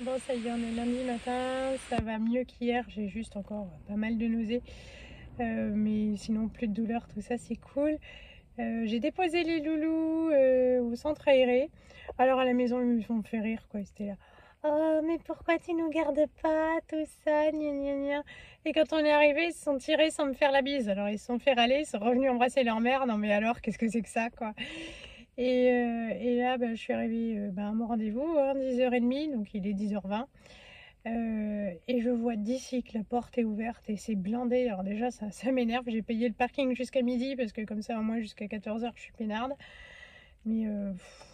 Bon, ça y est, on est lundi matin, ça va mieux qu'hier, j'ai juste encore pas mal de nausées, mais sinon plus de douleur, tout ça c'est cool. J'ai déposé les loulous au centre aéré. Alors à la maison, ils me fait rire, quoi, c'était là. Oh, mais pourquoi tu nous gardes pas, tout ça, gna gna gna. Et quand on est arrivé, ils se sont tirés sans me faire la bise. Alors ils se sont fait râler, ils sont revenus embrasser leur mère. Non mais alors, qu'est-ce que c'est que ça, quoi. Et là, bah, je suis arrivée à mon rendez-vous, hein, 10h30, donc il est 10h20. Et je vois d'ici que la porte est ouverte et c'est blindé. Alors déjà, ça m'énerve. J'ai payé le parking jusqu'à midi parce que comme ça, au moins jusqu'à 14h, je suis peinarde. Mais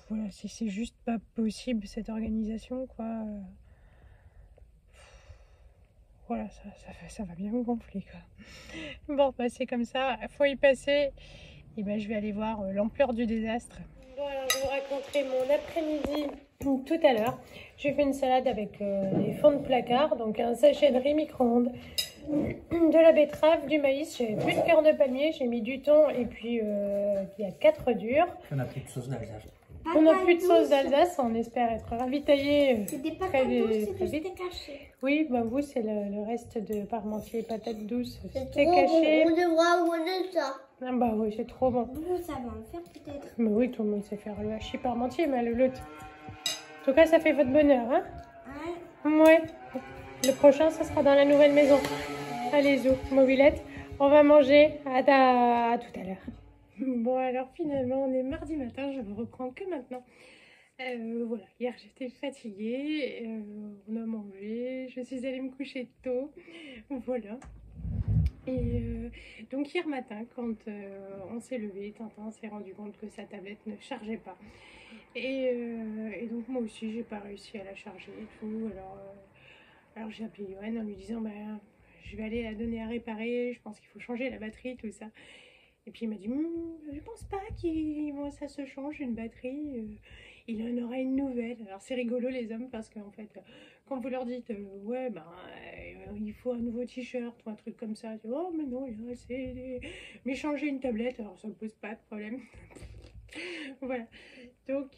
voilà, c'est juste pas possible cette organisation, quoi. Voilà, ça va bien me gonfler, quoi. Bon, bah, c'est comme ça, faut y passer. Et ben, je vais aller voir l'ampleur du désastre. Bon, alors je vous raconterai mon après-midi tout à l'heure. J'ai fait une salade avec des fonds de placard, donc un sachet de riz micro-ondes, de la betterave, du maïs, j'avais plus de cœur de palmier, j'ai mis du thon et puis il y a 4 durs. On n'a plus de sauce d'Alsace. On n'a plus de sauce d'Alsace, on espère être ravitaillé C'est des très, patates douces, c'est très du vite. steak haché. Oui, bah vous c'est le reste de parmentier, patates douces, C'est steak trop haché. bon, on devra manger ça. Ah bah oui, c'est trop bon. Vous, ça va en faire peut-être. Mais oui, tout le monde sait faire le hachis parmentier, mais le l'autre. En tout cas, ça fait votre bonheur, hein? Ouais. Ouais. Le prochain, ça sera dans la nouvelle maison. Allez, Zou, mobilette. On va manger. À tout à l'heure. Bon, alors finalement, on est mardi matin. Je ne reprends que maintenant. Voilà, hier j'étais fatiguée. On a mangé. Je suis allée me coucher tôt. Voilà. Et donc hier matin, quand on s'est levé, Tintin s'est rendu compte que sa tablette ne chargeait pas. Et donc moi aussi, j'ai pas réussi à la charger et tout. Alors j'ai appelé Johan en lui disant bah, je vais aller la donner à réparer, je pense qu'il faut changer la batterie, tout ça. Et puis il m'a dit je pense pas que ça se change une batterie, il en aura une nouvelle. Alors c'est rigolo les hommes parce qu'en fait, quand vous leur dites ouais ben il faut un nouveau t-shirt ou un truc comme ça, ils disent, oh mais non, mais changer une tablette, alors ça me pose pas de problème. Voilà. Donc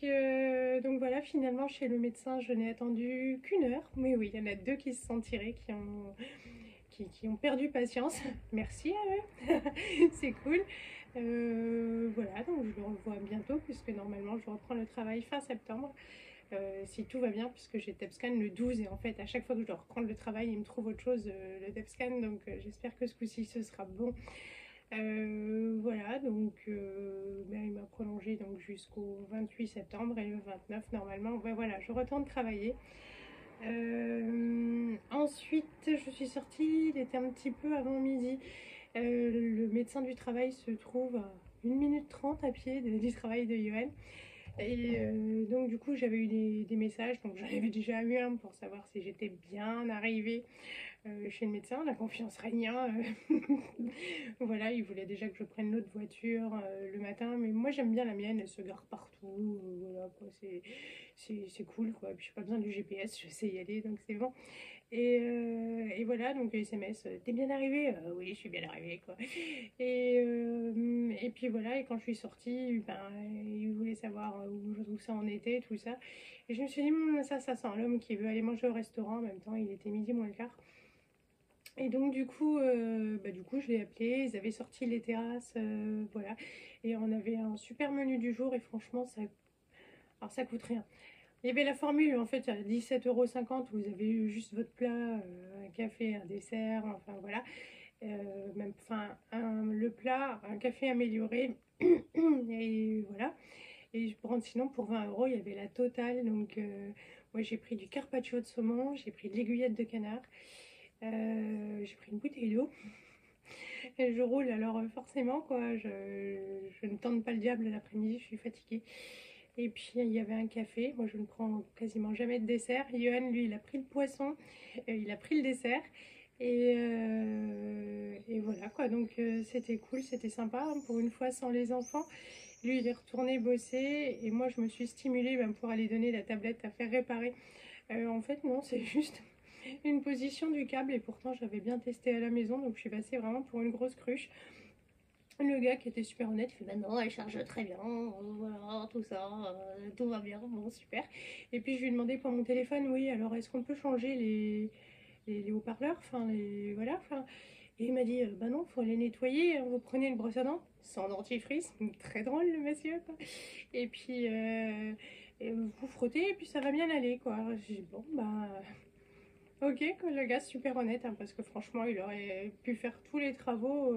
voilà, finalement, chez le médecin, je n'ai attendu qu'une heure. Mais oui, il y en a deux qui se sont tirés, qui ont perdu patience. Merci à eux, c'est cool. Voilà, donc je le revois bientôt, puisque normalement, je reprends le travail fin septembre. Si tout va bien, puisque j'ai TEPSCAN le 12, et en fait, à chaque fois que je dois reprendre le travail, il me trouve autre chose, le TEPSCAN. Donc j'espère que ce coup-ci, ce sera bon. Voilà, donc il m'a prolongé donc jusqu'au 28 septembre et le 29 normalement. Ouais, voilà, je retourne travailler. Ensuite, je suis sortie, il était un petit peu avant midi. Le médecin du travail se trouve à 1 minute 30 à pied du travail de Johan. Et donc du coup j'avais eu des messages, donc j'en avais déjà eu un pour savoir si j'étais bien arrivée chez le médecin, la confiance régnant. Voilà, il voulait déjà que je prenne l'autre voiture le matin, mais moi j'aime bien la mienne, elle se gare partout, voilà quoi, c'est cool quoi, et puis j'ai pas besoin du GPS, je sais y aller, donc c'est bon. Et voilà, donc SMS, t'es bien arrivé? Oui, je suis bien arrivée quoi. Et puis voilà, et quand je suis sortie, ben, il voulait savoir où ça en était, tout ça. Et je me suis dit, ça sent l'homme qui veut aller manger au restaurant. En même temps, il était midi moins le quart. Et donc du coup, je l'ai appelé, ils avaient sorti les terrasses, voilà. Et on avait un super menu du jour et franchement, alors ça coûte rien. Il y avait la formule en fait à 17,50 €, vous avez eu juste votre plat, un café, un dessert, enfin voilà. Même, enfin, le plat, un café amélioré, et voilà. Et sinon pour 20 €, il y avait la totale. Donc moi j'ai pris du carpaccio de saumon, j'ai pris de l'aiguillette de canard, j'ai pris une bouteille d'eau. Et je roule alors forcément quoi, je ne tente pas le diable l'après-midi, je suis fatiguée. Et puis il y avait un café, moi je ne prends quasiment jamais de dessert. Johan lui il a pris le poisson, il a pris le dessert. Et voilà quoi, donc c'était cool, c'était sympa hein, pour une fois sans les enfants. Lui il est retourné bosser et moi je me suis stimulée pour aller donner la tablette à faire réparer. En fait non, c'est juste une position du câble et pourtant j'avais bien testé à la maison, donc je suis passée vraiment pour une grosse cruche. Le gars qui était super honnête, il fait bah non, elle charge très bien, voilà, tout ça, tout va bien, bon super. Et puis je lui ai demandé pour mon téléphone, oui, alors est-ce qu'on peut changer les haut-parleurs, enfin les voilà, enfin. Et il m'a dit bah non, faut les nettoyer, hein, vous prenez une brosse à dents, sans dentifrice, très drôle le monsieur quoi. Et puis et vous frottez et puis ça va bien aller quoi. J'ai dit bon bah ok, quoi, le gars super honnête, hein, parce que franchement il aurait pu faire tous les travaux.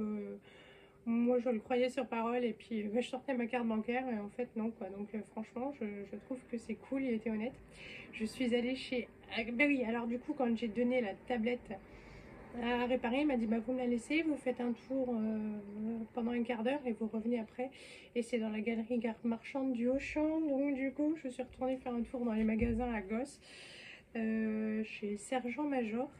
Moi, je le croyais sur parole et puis je sortais ma carte bancaire et en fait, non, quoi. Donc, franchement, je trouve que c'est cool, il était honnête. Je suis allée chez... Ben oui, alors du coup, quand j'ai donné la tablette à réparer, il m'a dit, bah, vous me la laissez, vous faites un tour pendant un quart d'heure et vous revenez après. Et c'est dans la galerie garde marchande du Auchan. Donc, du coup, je suis retournée faire un tour dans les magasins à Gosse, chez Sergent Major.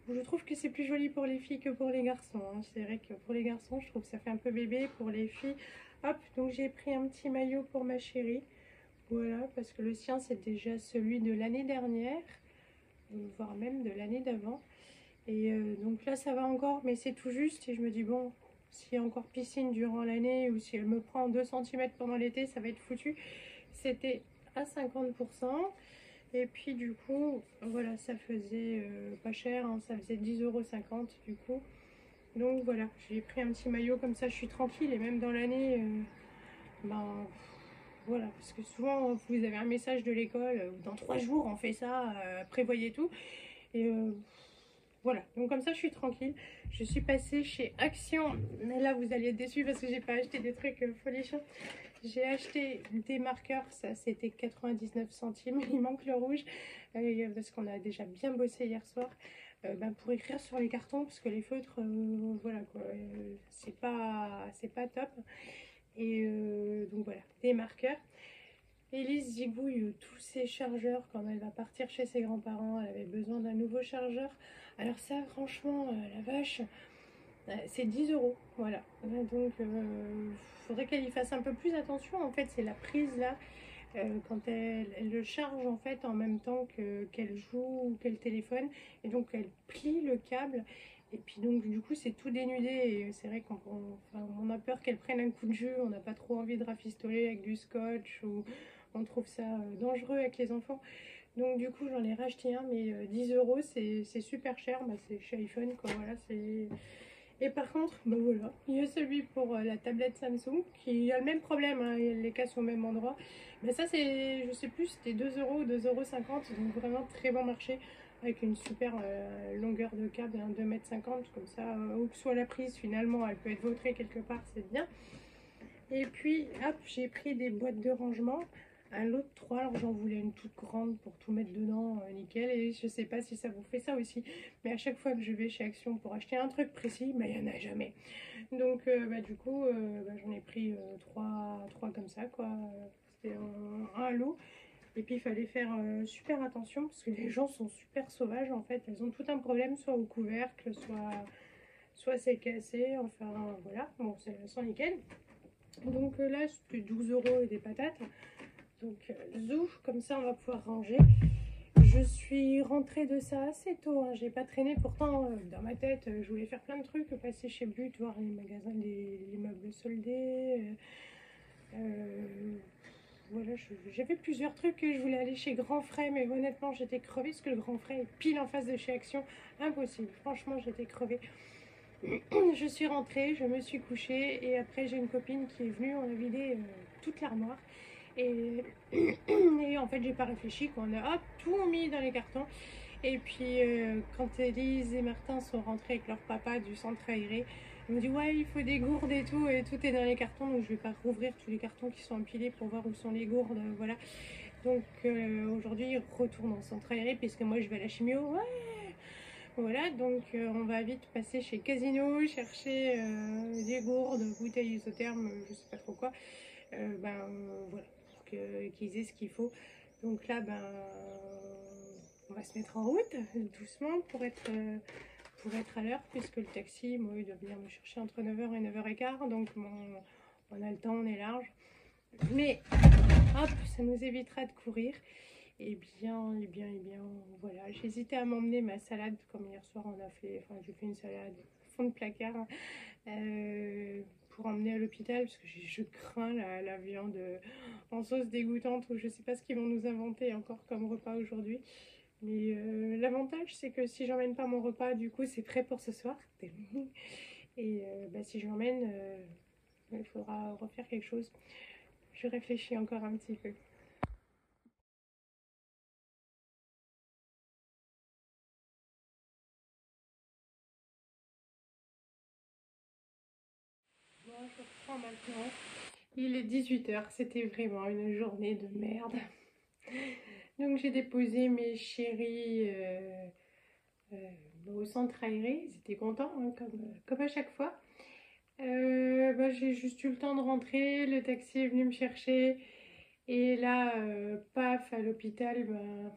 Je trouve que c'est plus joli pour les filles que pour les garçons, hein. C'est vrai que pour les garçons, je trouve que ça fait un peu bébé. Pour les filles, hop, donc j'ai pris un petit maillot pour ma chérie. Voilà, parce que le sien, c'est déjà celui de l'année dernière, voire même de l'année d'avant. Et donc là, ça va encore, mais c'est tout juste. Et je me dis, bon, s'il y a encore piscine durant l'année ou si elle me prend 2 cm pendant l'été, ça va être foutu. C'était à 50%. Et puis du coup, voilà, ça faisait pas cher, hein, ça faisait 10,50 € du coup. Donc voilà, j'ai pris un petit maillot comme ça, je suis tranquille. Et même dans l'année, ben voilà, parce que souvent vous avez un message de l'école, dans 3 jours on fait ça, prévoyez tout. Et voilà, donc comme ça je suis tranquille. Je suis passée chez Action, mais là vous allez être déçus parce que j'ai pas acheté des trucs folichons. J'ai acheté des marqueurs, ça c'était 99 centimes, il manque le rouge, parce qu'on a déjà bien bossé hier soir, pour écrire sur les cartons, parce que les feutres, voilà quoi, c'est pas top. Et donc voilà, des marqueurs. Elise zigouille tous ses chargeurs quand elle va partir chez ses grands-parents, elle avait besoin d'un nouveau chargeur. Alors ça franchement, la vache, c'est 10 €, voilà. Donc, faudrait qu'elle y fasse un peu plus attention. En fait, c'est la prise là, quand elle le charge en fait en même temps qu'elle joue ou qu'elle téléphone, et donc elle plie le câble. Et puis donc du coup c'est tout dénudé et c'est vrai on a peur qu'elle prenne un coup de jeu, on n'a pas trop envie de rafistoler avec du scotch ou on trouve ça dangereux avec les enfants. Donc du coup j'en ai racheté un, mais 10 € c'est super cher, bah, c'est chez iPhone quoi, voilà c'est... Et par contre, ben voilà, il y a celui pour la tablette Samsung qui a le même problème, hein, elle les casse au même endroit. Mais ça, c'est, je sais plus, c'était 2 €, 2,50 €, donc vraiment très bon marché avec une super longueur de câble, hein, 2,50 m, comme ça, où que soit la prise, finalement, elle peut être vautrée quelque part, c'est bien. Et puis, hop, j'ai pris des boîtes de rangement. Un lot de 3, alors j'en voulais une toute grande pour tout mettre dedans, nickel. Et je sais pas si ça vous fait ça aussi, mais à chaque fois que je vais chez Action pour acheter un truc précis, il n'y en a jamais. Donc du coup, j'en ai pris 3 comme ça, quoi. C'était un lot. Et puis il fallait faire super attention parce que les gens sont super sauvages en fait. Elles ont tout un problème, soit au couvercle, soit c'est cassé. Enfin voilà, bon, c'est sans nickel. Donc là, c'était 12 € et des patates. Donc zouf, comme ça on va pouvoir ranger. Je suis rentrée de ça assez tôt, hein. J'ai pas traîné, pourtant dans ma tête je voulais faire plein de trucs, passer chez But, voir les magasins, les meubles soldés. Voilà, j'avais plusieurs trucs que je voulais aller chez Grand Frais, mais honnêtement j'étais crevée parce que le Grand Frais est pile en face de chez Action. Impossible, franchement j'étais crevée. Je suis rentrée, je me suis couchée et après j'ai une copine qui est venue, on a vidé toute l'armoire. Et, et en fait j'ai pas réfléchi, qu'on a hop, tout mis dans les cartons. Et puis quand Élise et Martin sont rentrés avec leur papa du centre aéré, ils m'ont dit ouais il faut des gourdes et tout est dans les cartons, donc je vais pas rouvrir tous les cartons qui sont empilés pour voir où sont les gourdes, voilà. Donc aujourd'hui ils retournent au centre aéré puisque moi je vais à la chimio, ouais. Voilà, donc on va vite passer chez Casino, chercher des gourdes, bouteilles isothermes, je sais pas trop quoi, voilà, pour qu'ils aient ce qu'il faut. Donc là, on va se mettre en route doucement pour être à l'heure, puisque le taxi, moi, il doit venir me chercher entre 9 h et 9 h 15, donc on a le temps, on est large. Mais hop, ça nous évitera de courir. Et bien, voilà. J'hésitais à m'emmener ma salade, comme hier soir on a fait, enfin j'ai fait une salade fond de placard, pour emmener à l'hôpital parce que je crains la viande en sauce dégoûtante ou je sais pas ce qu'ils vont nous inventer encore comme repas aujourd'hui. Mais l'avantage c'est que si j'emmène pas mon repas, du coup c'est prêt pour ce soir. Et bah, si je l'emmène, il faudra refaire quelque chose. Je réfléchis encore un petit peu. Bon, je reprends maintenant. Il est 18 h, c'était vraiment une journée de merde. Donc j'ai déposé mes chéris au centre aéré. Ils étaient contents, hein, comme à chaque fois. Bah, j'ai juste eu le temps de rentrer, le taxi est venu me chercher. Et là, paf, à l'hôpital, bah,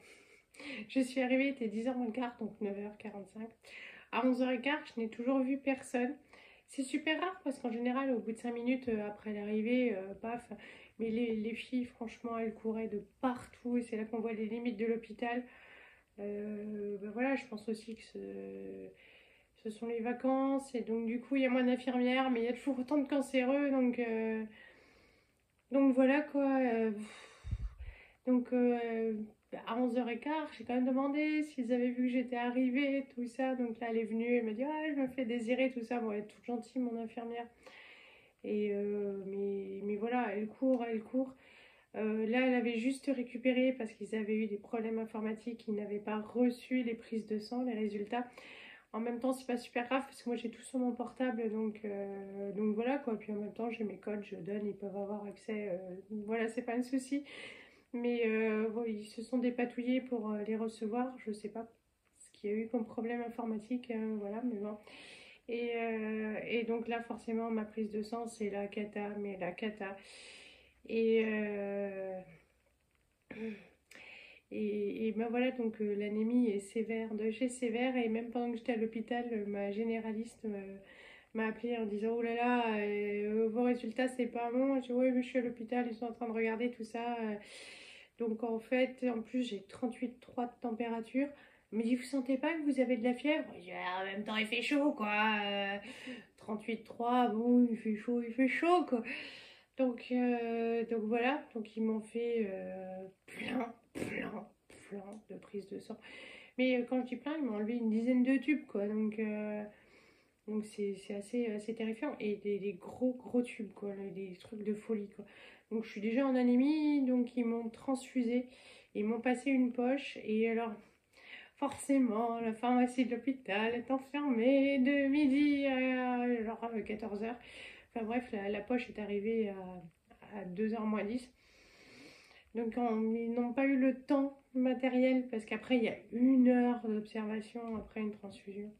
je suis arrivée, il était 10h moins le quart, donc 9h45. À 11h15, je n'ai toujours vu personne. C'est super rare parce qu'en général, au bout de 5 minutes après l'arrivée, paf. Mais les filles, franchement, elles couraient de partout et c'est là qu'on voit les limites de l'hôpital. Ben voilà, je pense aussi que ce sont les vacances et donc du coup, il y a moins d'infirmières, mais il y a toujours autant de cancéreux. Donc voilà quoi. Donc à 11h15, j'ai quand même demandé s'ils avaient vu que j'étais arrivée, tout ça. Donc là, elle est venue, elle m'a dit ah, je me fais désirer, tout ça. Bon, elle est toute gentille, mon infirmière. Et mais voilà, elle court, elle court. Là, elle avait juste récupéré parce qu'ils avaient eu des problèmes informatiques, ils n'avaient pas reçu les prises de sang, les résultats. En même temps, c'est pas super grave parce que moi j'ai tout sur mon portable, donc voilà quoi. Puis en même temps, j'ai mes codes, je donne, ils peuvent avoir accès. Voilà, c'est pas un souci. Mais bon, ils se sont dépatouillés pour les recevoir. Je sais pas ce qu'il y a eu comme problème informatique, voilà, mais bon. Et donc là, forcément, ma prise de sang, c'est la cata, mais la cata. Et, et ben voilà, donc l'anémie est sévère, de chez sévère. Et même pendant que j'étais à l'hôpital, ma généraliste m'a appelé en disant oh là là, vos résultats c'est pas bon. Je dis oui, mais je suis à l'hôpital, ils sont en train de regarder tout ça. Donc en fait, en plus j'ai 38,3 de température. Elle me dit vous sentez pas que vous avez de la fièvre? Je dis, ah, en même temps il fait chaud quoi. 38,3, bon il fait chaud, il fait chaud quoi. Donc voilà, donc ils m'ont fait plein de prises de sang. Mais quand je dis plein, ils m'ont enlevé une dizaine de tubes quoi. Donc c'est assez terrifiant. Et des gros tubes quoi, des trucs de folie quoi. Donc je suis déjà en anémie, donc ils m'ont transfusé, ils m'ont passé une poche. Et alors forcément, la pharmacie de l'hôpital est fermée de midi à genre 14h. Enfin bref, la poche est arrivée à 2h moins 10. Donc ils n'ont pas eu le temps matériel parce qu'après il y a 1 heure d'observation après une transfusion.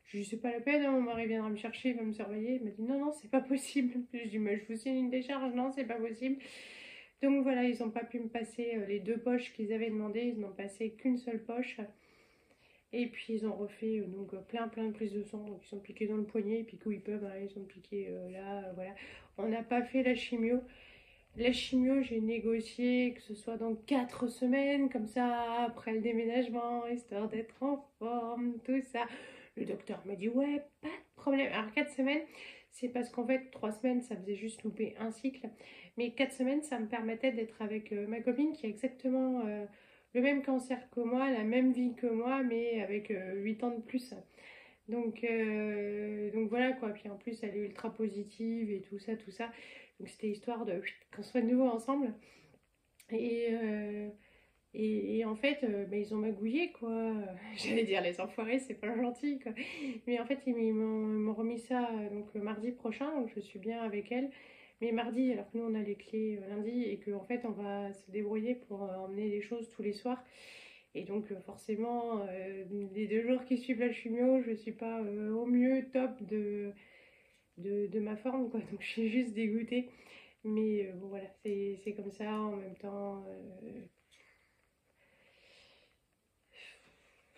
Je dis c'est pas la peine, hein, mon mari viendra me chercher, il va me surveiller. Il m'a dit non, c'est pas possible. Je dis mais je vous signe une décharge, non, c'est pas possible. Donc voilà, ils n'ont pas pu me passer les 2 poches qu'ils avaient demandé, ils n'ont passé qu'une seule poche. Et puis ils ont refait donc plein de prises de sang, donc ils sont piqués dans le poignet, et puis où ils peuvent, hein, ils sont piqués là, voilà. On n'a pas fait la chimio. La chimio, j'ai négocié que ce soit dans 4 semaines, comme ça, après le déménagement, histoire d'être en forme, tout ça. Le docteur m'a dit ouais, pas de problème. Alors 4 semaines, c'est parce qu'en fait 3 semaines, ça faisait juste louper un cycle. Mais 4 semaines, ça me permettait d'être avec ma copine qui a exactement le même cancer que moi, la même vie que moi, mais avec 8 ans de plus. Donc voilà quoi. Puis en plus, elle est ultra positive et tout ça, tout ça. Donc c'était histoire de qu'on soit de nouveau ensemble. Et, euh, et en fait, bah, ils ont magouillé quoi. J'allais dire les enfoirés, c'est pas gentil quoi. Mais en fait, ils m'ont remis ça donc mardi prochain, donc je suis bien avec elle. Mais mardi, alors que nous on a les clés lundi et qu'en fait on va se débrouiller pour emmener les choses tous les soirs. Et donc forcément, les 2 jours qui suivent la chimio, je suis pas au mieux top de ma forme quoi. Donc je suis juste dégoûtée. Mais bon voilà, c'est comme ça en même temps.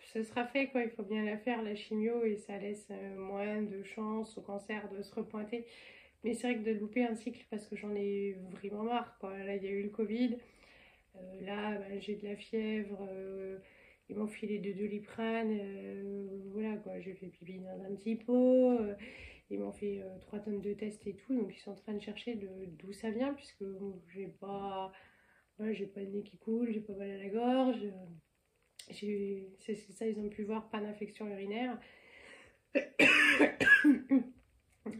Ce sera fait quoi, il faut bien la faire la chimio et ça laisse moins de chances au cancer de se repointer. Mais c'est vrai que de louper un cycle parce que j'en ai vraiment marre quoi. Là il y a eu le Covid, là bah, j'ai de la fièvre, ils m'ont filé de Doliprane, voilà quoi, j'ai fait pipi dans un petit pot, Ils m'ont fait 3 tonnes de tests et tout, donc ils sont en train de chercher d'où ça vient, puisque bon, voilà, j'ai pas le nez qui coule, j'ai pas mal à la gorge. C'est ça, ils ont pu voir, pas d'infection urinaire.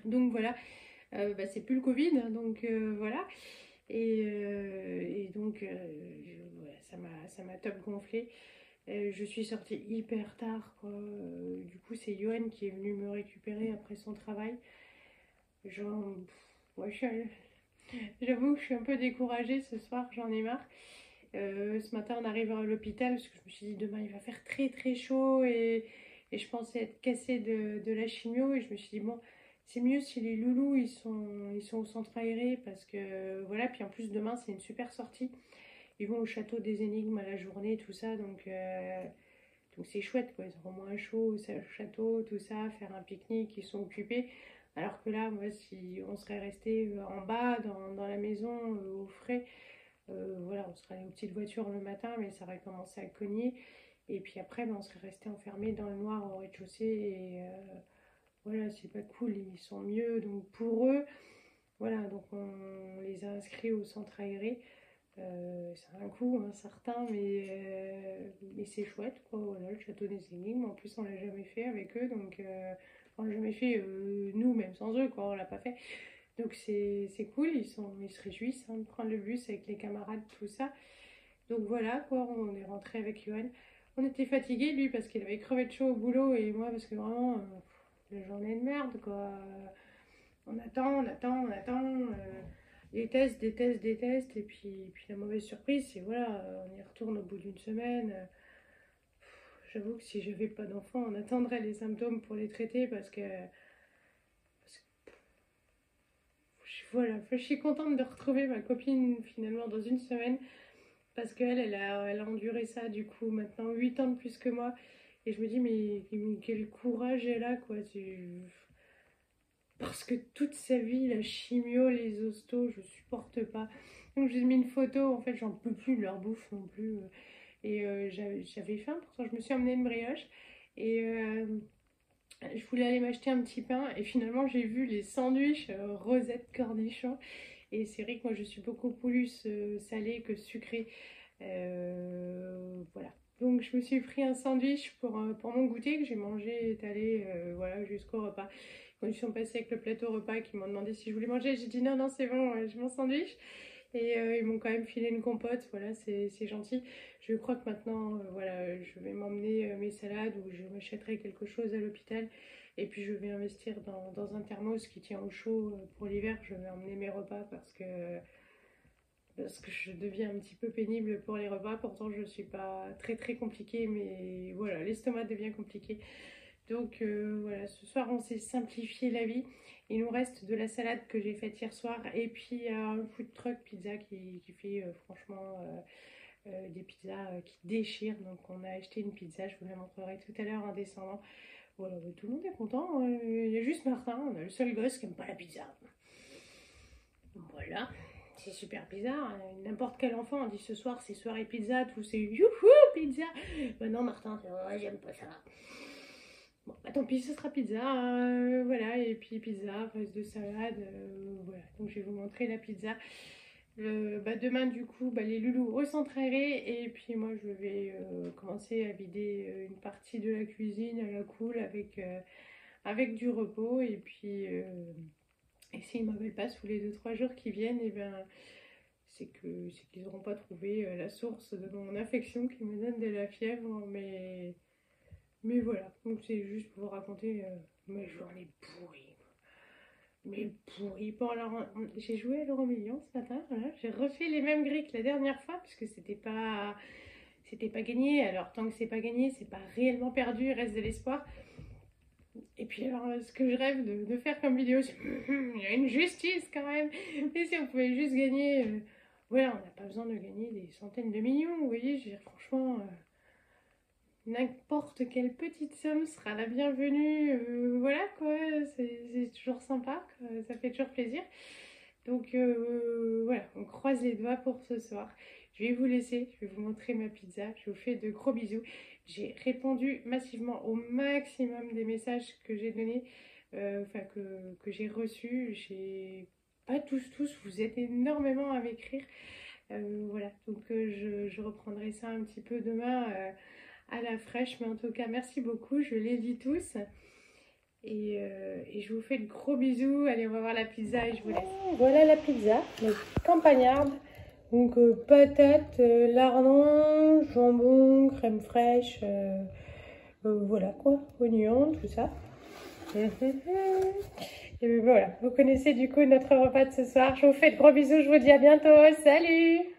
Donc voilà, c'est plus le Covid, donc voilà. Et donc voilà, ça m'a top gonflé. Je suis sortie hyper tard, quoi. Du coup, c'est Johan qui est venu me récupérer après son travail. Genre, ouais, j'avoue que je suis un peu découragée ce soir, j'en ai marre. Ce matin, on arrive à l'hôpital parce que je me suis dit demain il va faire très très chaud et je pensais être cassée de la chimio. Et je me suis dit, bon, c'est mieux si les loulous ils sont au centre aéré parce que voilà. Puis en plus, demain, c'est une super sortie. Ils vont au château des énigmes à la journée, tout ça. Donc c'est chouette, quoi. Ils auront moins chaud au château, tout ça, faire un pique-nique, ils sont occupés. Alors que là, moi, si on serait resté en bas, dans la maison, au frais, voilà, on serait allé aux petites voitures le matin, mais ça aurait commencé à cogner. Et puis après, on serait resté enfermé dans le noir au rez-de-chaussée. Et voilà, c'est pas cool, ils sont mieux. Donc pour eux, voilà, donc on les a inscrits au centre aéré. C'est un coût, hein, certain, mais c'est chouette, quoi. Voilà, le château des énigmes. En plus, on l'a jamais fait avec eux, donc on l'a jamais fait nous, même sans eux, quoi. On l'a pas fait. Donc c'est cool, ils se réjouissent, hein, de prendre le bus avec les camarades, tout ça. Donc voilà, quoi, on est rentré avec Johan. On était fatigués, lui, parce qu'il avait crevé de chaud au boulot, et moi, parce que vraiment, la journée de merde, quoi. On attend, on attend, on attend. Des tests, des tests, des tests. Et puis la mauvaise surprise, c'est voilà, on y retourne au bout d'une semaine. J'avoue que si j'avais pas d'enfant, on attendrait les symptômes pour les traiter parce que voilà, je suis contente de retrouver ma copine finalement dans une semaine parce qu'elle, elle a enduré ça du coup maintenant 8 ans de plus que moi. Et je me dis, mais quel courage elle a, quoi. Parce que toute sa vie, la chimio, les hostos, je supporte pas. Donc j'ai mis une photo, en fait j'en peux plus de leur bouffe non plus. J'avais faim, pourtant je me suis emmené une brioche. Et je voulais aller m'acheter un petit pain et finalement j'ai vu les sandwichs rosette cornichon. Et c'est vrai que moi je suis beaucoup plus salée que sucrée. Voilà. Donc je me suis pris un sandwich pour mon goûter que j'ai mangé étalé voilà, jusqu'au repas. Quand ils sont passés avec le plateau repas, qu'ils m'ont demandé si je voulais manger, j'ai dit non, non, c'est bon, j'ai mon sandwich. Et ils m'ont quand même filé une compote, voilà, c'est gentil. Je crois que maintenant, voilà, je vais m'emmener mes salades ou je m'achèterai quelque chose à l'hôpital. Et puis je vais investir dans un thermos qui tient au chaud pour l'hiver. Je vais emmener mes repas parce que je deviens un petit peu pénible pour les repas. Pourtant, je ne suis pas très très compliquée, mais voilà, l'estomac devient compliqué. Donc voilà, ce soir, on s'est simplifié la vie. Il nous reste de la salade que j'ai faite hier soir et puis un food truck pizza qui fait franchement des pizzas qui déchirent. Donc on a acheté une pizza, je vous la montrerai tout à l'heure en descendant. Voilà, tout le monde est content. Il y a juste Martin, on a le seul gosse qui n'aime pas la pizza. Voilà. C'est super bizarre, n'importe quel enfant on dit ce soir c'est soirée pizza, tout c'est youhou pizza. Ben non Martin, ouais, j'aime pas ça. Bon bah tant pis, ce sera pizza, voilà, et puis pizza, reste de salade, voilà. Donc je vais vous montrer la pizza. Demain du coup, les loulous au centre aéré et puis moi je vais commencer à vider une partie de la cuisine à la cool avec du repos et puis... Et s'ils ne m'appellent pas sous les 2-3 jours qui viennent, et ben, c'est qu'ils n'auront pas trouvé la source de mon infection qui me donne de la fièvre. Mais voilà, donc c'est juste pour vous raconter ma journée pourrie. Mais pourrie. Bon, alors, j'ai joué à l'euro million ce matin. Voilà. J'ai refait les mêmes grilles que la dernière fois, puisque c'était pas gagné. Alors, tant que c'est pas gagné, c'est pas réellement perdu, il reste de l'espoir. Et puis alors, ce que je rêve de faire comme vidéo, c'est il y a une justice quand même. Et si on pouvait juste gagner, voilà, on n'a pas besoin de gagner des centaines de millions, vous voyez, je veux dire, franchement, n'importe quelle petite somme sera la bienvenue, voilà quoi, c'est toujours sympa, quoi, ça fait toujours plaisir. Donc voilà, on croise les doigts pour ce soir. Je vais vous laisser, je vais vous montrer ma pizza, je vous fais de gros bisous. J'ai répondu massivement au maximum des messages que j'ai donnés. enfin que j'ai reçus. J'ai pas tous, vous êtes énormément à m'écrire. Voilà, donc je reprendrai ça un petit peu demain à la fraîche. Mais en tout cas, merci beaucoup, je les lis tous. Et je vous fais de gros bisous. Allez, on va voir la pizza et je vous laisse. Voilà la pizza, donc campagnarde. Donc patates, lardons, jambon, crème fraîche, voilà quoi, oignons, tout ça. Et voilà, vous connaissez du coup notre repas de ce soir. Je vous fais de gros bisous, je vous dis à bientôt. Salut!